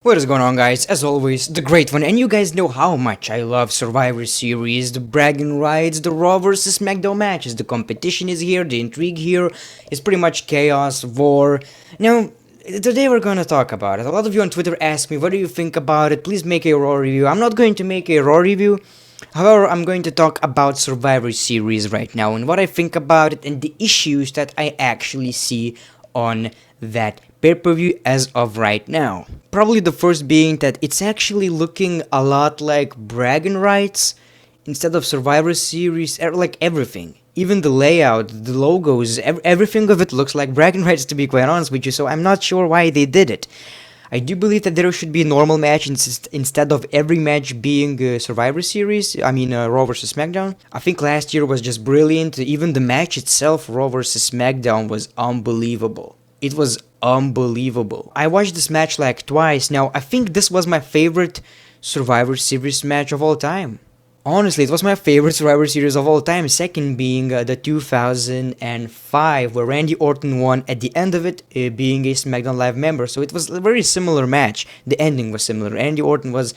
What is going on, guys? As always, the great one, and you guys know how much I love Survivor Series, the bragging rights, the Raw vs SmackDown matches, the competition is here, the intrigue here is pretty much chaos, war. Now, today we're gonna talk about it. A lot of you on Twitter ask me, what do you think about it? Please make a Raw review. I'm not going to make a Raw review. However, I'm going to talk about Survivor Series right now and what I think about it and the issues that I actually see on that pay-per-view as of right now. Probably the first being that it's actually looking a lot like bragging rights instead of Survivor Series, like everything. Even the layout, the logos, everything of it looks like bragging rights, to be quite honest with you, so I'm not sure why they did it. I do believe that there should be a normal match instead of every match being Survivor Series. Raw vs SmackDown. I think last year was just brilliant. Even the match itself, Raw vs SmackDown, was unbelievable. It was unbelievable. I watched this match like twice. Now, I think this was my favorite Survivor Series match of all time. Honestly, it was my favorite Survivor Series of all time, second being the 2005, where Randy Orton won at the end of it, being a SmackDown Live member. So it was a very similar match. The ending was similar. Randy Orton was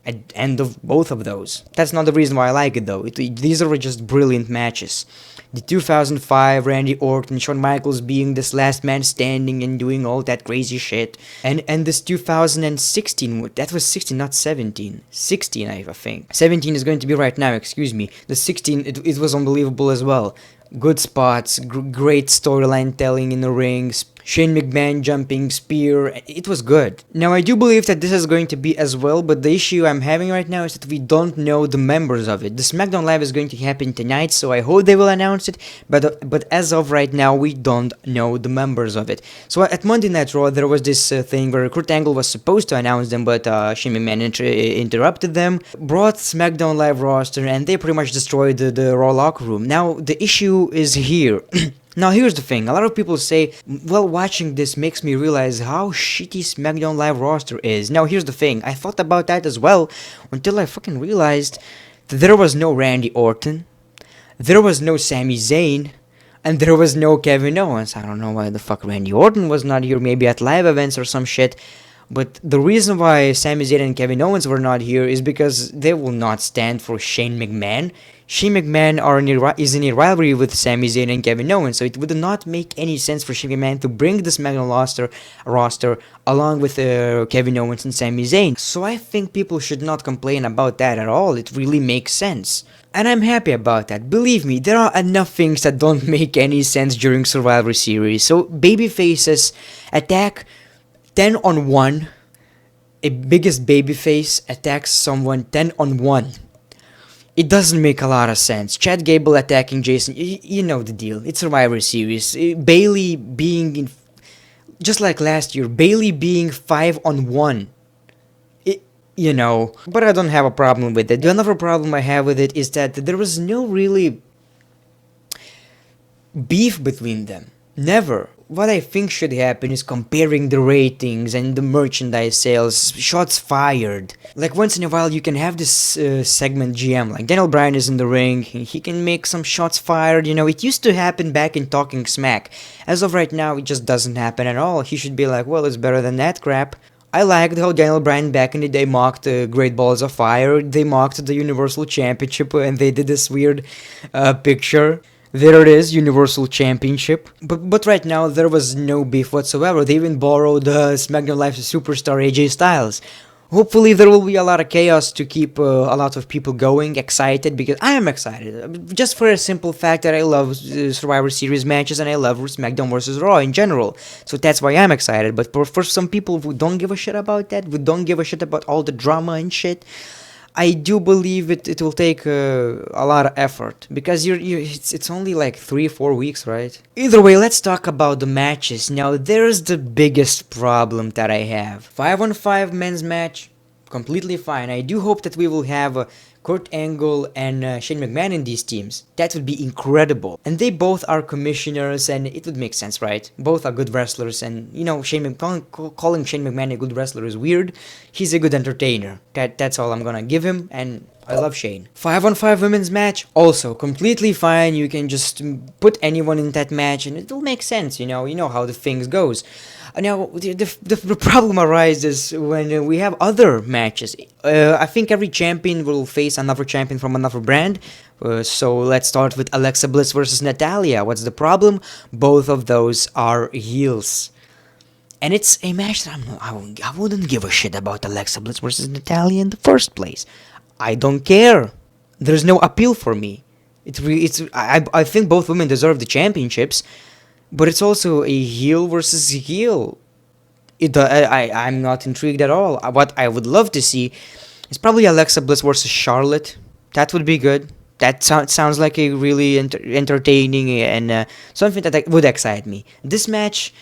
at the end of both of those. That's not the reason why I like it, though. These are just brilliant matches. The 2005 Randy Orton, Shawn Michaels being this last man standing and doing all that crazy shit. And this 2016, that was 16, not 17. 16, I think. 17 is going to be right now, excuse me. The 16, it was unbelievable as well. Good spots, great storyline telling in the rings. Shane McMahon jumping spear, it was good. Now I do believe that this is going to be as well, but the issue I'm having right now is that we don't know the members of it. The SmackDown Live is going to happen tonight, so I hope they will announce it, but as of right now, we don't know the members of it. So at Monday Night Raw, there was this thing where Kurt Angle was supposed to announce them, but Shane McMahon interrupted them, brought SmackDown Live roster, and they pretty much destroyed the Raw locker room. Now, the issue is here. Now here's the thing, a lot of people say, well, watching this makes me realize how shitty SmackDown Live roster is. Now here's the thing, I thought about that as well, until I fucking realized that there was no Randy Orton, there was no Sami Zayn, and there was no Kevin Owens. I don't know why the fuck Randy Orton was not here, maybe at live events or some shit. But the reason why Sami Zayn and Kevin Owens were not here is because they will not stand for Shane McMahon. Shane McMahon is in a rivalry with Sami Zayn and Kevin Owens, so it would not make any sense for Shane McMahon to bring the SmackDown roster along with Kevin Owens and Sami Zayn. So I think people should not complain about that at all. It really makes sense. And I'm happy about that. Believe me, there are enough things that don't make any sense during Survivor Series. So babyfaces attack 10 on 1, a biggest babyface attacks someone 10 on 1. It doesn't make a lot of sense. Chad Gable attacking Jason, you know the deal. It's Survivor Series. Bayley being, just like last year, Bayley being 5 on 1. You know, but I don't have a problem with it. The other problem I have with it is that there was no really beef between them. Never. What I think should happen is comparing the ratings and the merchandise sales, shots fired. Like once in a while you can have this segment GM, like Daniel Bryan is in the ring, he can make some shots fired, you know, it used to happen back in Talking Smack. As of right now, it just doesn't happen at all. He should be like, well, it's better than that crap. I liked how Daniel Bryan back in the day mocked Great Balls of Fire, they mocked the Universal Championship, and they did this weird picture. There it is, Universal Championship. But right now, there was no beef whatsoever. They even borrowed SmackDown Live superstar AJ Styles. Hopefully, there will be a lot of chaos to keep a lot of people going, excited, because I am excited. Just for a simple fact that I love Survivor Series matches and I love SmackDown vs. Raw in general. So that's why I'm excited. But for some people who don't give a shit about that, who don't give a shit about all the drama and shit, I do believe it will take a lot of effort, because it's only like 3-4 weeks, right? Either way, let's talk about the matches. Now, there's the biggest problem that I have. 5-on-5 men's match, completely fine. I do hope that we will have Kurt Angle and Shane McMahon in these teams. That would be incredible. And they both are commissioners, and it would make sense, right? Both are good wrestlers, and you know, calling Shane McMahon a good wrestler is weird. He's a good entertainer. That's all I'm gonna give him, and I love Shane. 5-on-5 women's match, also completely fine. You can just put anyone in that match, and it will make sense. You know how the things goes. Now, the problem arises when we have other matches. I think every champion will face another champion from another brand. So let's start with Alexa Bliss versus Natalia. What's the problem? Both of those are heels. And it's a match that I wouldn't give a shit about Alexa Bliss versus Natalia in the first place. I don't care. There's no appeal for me. I think both women deserve the championships, but it's also a heel versus heel. I'm not intrigued at all. What I would love to see is probably Alexa Bliss versus Charlotte. That would be good. That sounds like a really entertaining and something that would excite me. This match,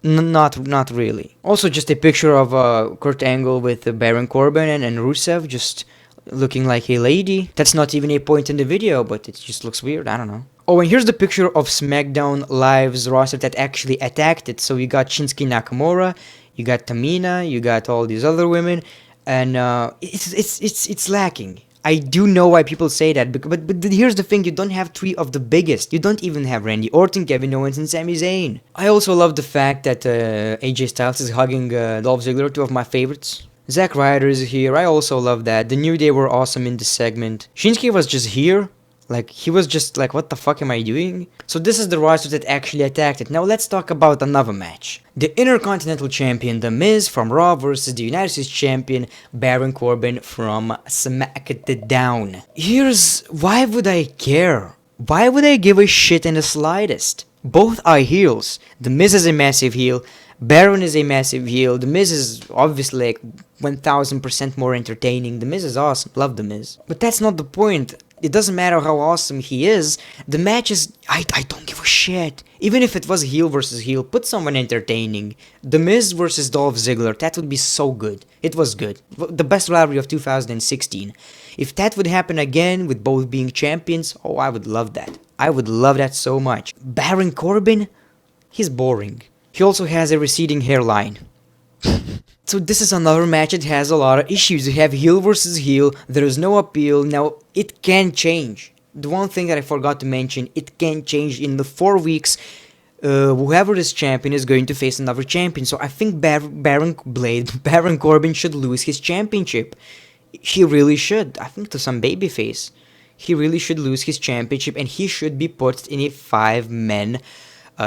not really. Also, just a picture of Kurt Angle with Baron Corbin and Rusev just looking like a lady. That's not even a point in the video, but it just looks weird. I don't know. Oh, and here's the picture of SmackDown Live's roster that actually attacked it. So you got Shinsuke Nakamura, you got Tamina, you got all these other women, and it's lacking. I do know why people say that, but here's the thing, you don't have three of the biggest. You don't even have Randy Orton, Kevin Owens, and Sami Zayn. I also love the fact that AJ Styles is hugging Dolph Ziggler, two of my favorites. Zack Ryder is here, I also love that. The New Day were awesome in this segment. Shinsuke was just here. Like, he was just like, what the fuck am I doing? So this is the roster that actually attacked it. Now let's talk about another match. The Intercontinental Champion, The Miz from Raw versus the United States Champion, Baron Corbin from SmackDown. Here's why would I care? Why would I give a shit in the slightest? Both are heels. The Miz is a massive heel. Baron is a massive heel. The Miz is obviously like 1000% more entertaining. The Miz is awesome. Love The Miz. But that's not the point. It doesn't matter how awesome he is. The match is... I don't give a shit. Even if it was heel versus heel, put someone entertaining. The Miz versus Dolph Ziggler, that would be so good. It was good. The best rivalry of 2016. If that would happen again with both being champions, oh, I would love that. I would love that so much. Baron Corbin? He's boring. He also has a receding hairline. So this is another match that has a lot of issues. You have heel versus heel, there is no appeal. Now, it can change. The one thing that I forgot to mention, it can change in the 4 weeks. Whoever is champion is going to face another champion. So I think Baron Corbin should lose his championship. He really should. I think to some babyface. He really should lose his championship and he should be put in a 5-man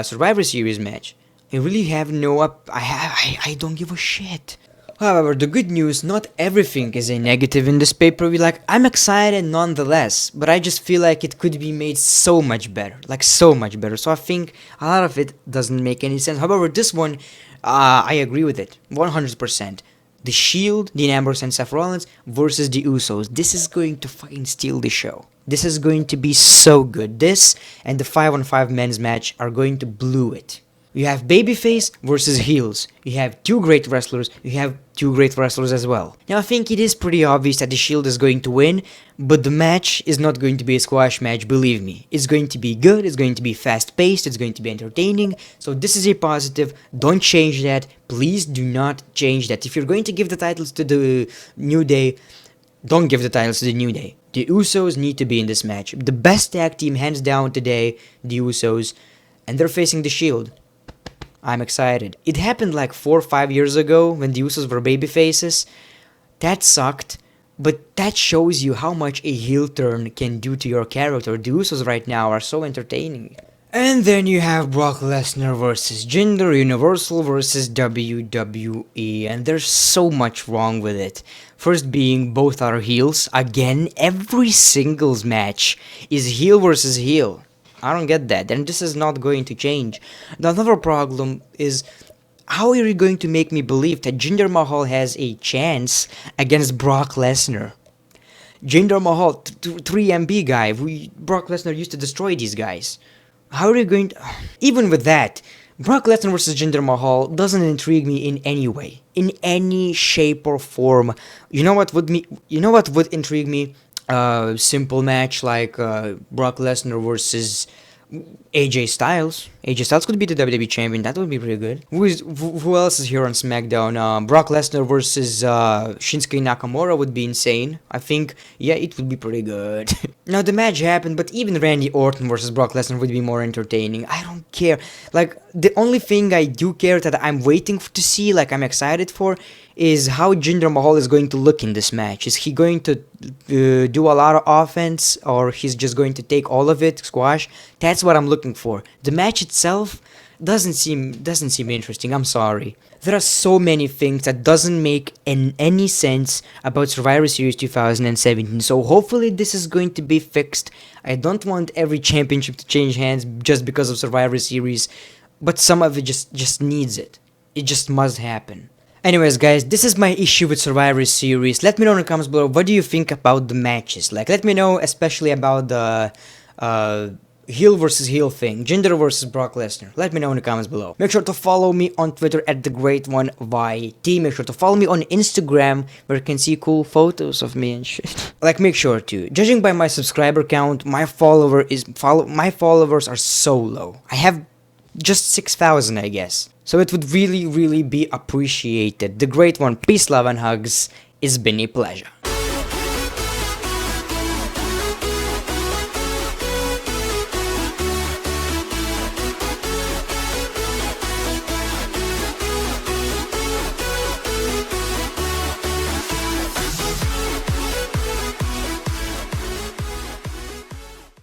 Survivor Series match. I really have no I don't give a shit. However, the good news, not everything is a negative in this pay-per-view. Like, I'm excited nonetheless, but I just feel like it could be made so much better. Like, so much better. So I think a lot of it doesn't make any sense. However, this one, I agree with it. 100%. The Shield, Dean Ambrose and Seth Rollins versus the Usos. This is going to fucking steal the show. This is going to be so good. This and the 5-on-5 men's match are going to blow it. You have babyface versus heels. You have two great wrestlers. You have two great wrestlers as well. Now I think it is pretty obvious that the Shield is going to win, but the match is not going to be a squash match, believe me. It's going to be good, it's going to be fast paced, it's going to be entertaining. So this is a positive. Don't change that. Please do not change that. If you're going to give the titles to the New Day, don't give the titles to the New Day. The Usos need to be in this match. The best tag team hands down today, the Usos, and they're facing the Shield. I'm excited. It happened like 4 or 5 years ago when the Usos were babyfaces. That sucked, but that shows you how much a heel turn can do to your character. The Usos right now are so entertaining. And then you have Brock Lesnar versus Jinder, Universal versus WWE, and there's so much wrong with it. First being, both are heels. Again, every singles match is heel versus heel. I don't get that, and this is not going to change. The other problem is, how are you going to make me believe that Jinder Mahal has a chance against Brock Lesnar? Jinder Mahal, 3MB guy, Brock Lesnar used to destroy these guys. How are you going to... Even with that, Brock Lesnar versus Jinder Mahal doesn't intrigue me in any way. In any shape or form. You know what would intrigue me? Simple match like Brock Lesnar versus AJ Styles. AJ Styles could be the WWE champion. That would be pretty good. Who else is here on SmackDown? Brock Lesnar versus Shinsuke Nakamura would be insane. I think, yeah, it would be pretty good. Now the match happened, but even Randy Orton versus Brock Lesnar would be more entertaining. I don't care. Like, the only thing I do care that I'm waiting to see, like I'm excited for, is how Jinder Mahal is going to look in this match. Is he going to do a lot of offense, or he's just going to take all of it, squash? That's what I'm looking for. The match itself doesn't seem interesting. I'm sorry. There are so many things that doesn't make any sense about Survivor Series 2017. So hopefully this is going to be fixed. I don't want every championship to change hands just because of Survivor Series, but some of it just needs it. It just must happen. Anyways, guys, this is my issue with Survivor Series. Let me know in the comments below, what do you think about the matches? Like, let me know especially about the heel versus heel thing, Jinder versus Brock Lesnar. Let me know in the comments below. Make sure to follow me on Twitter at TheGreat1YT. Make sure to follow me on Instagram, where you can see cool photos of me and shit. Like, make sure to. Judging by my subscriber count, my followers are so low. I have just 6,000, I guess. So it would really be appreciated. The Great One, peace, love, and hugs. It's been a pleasure.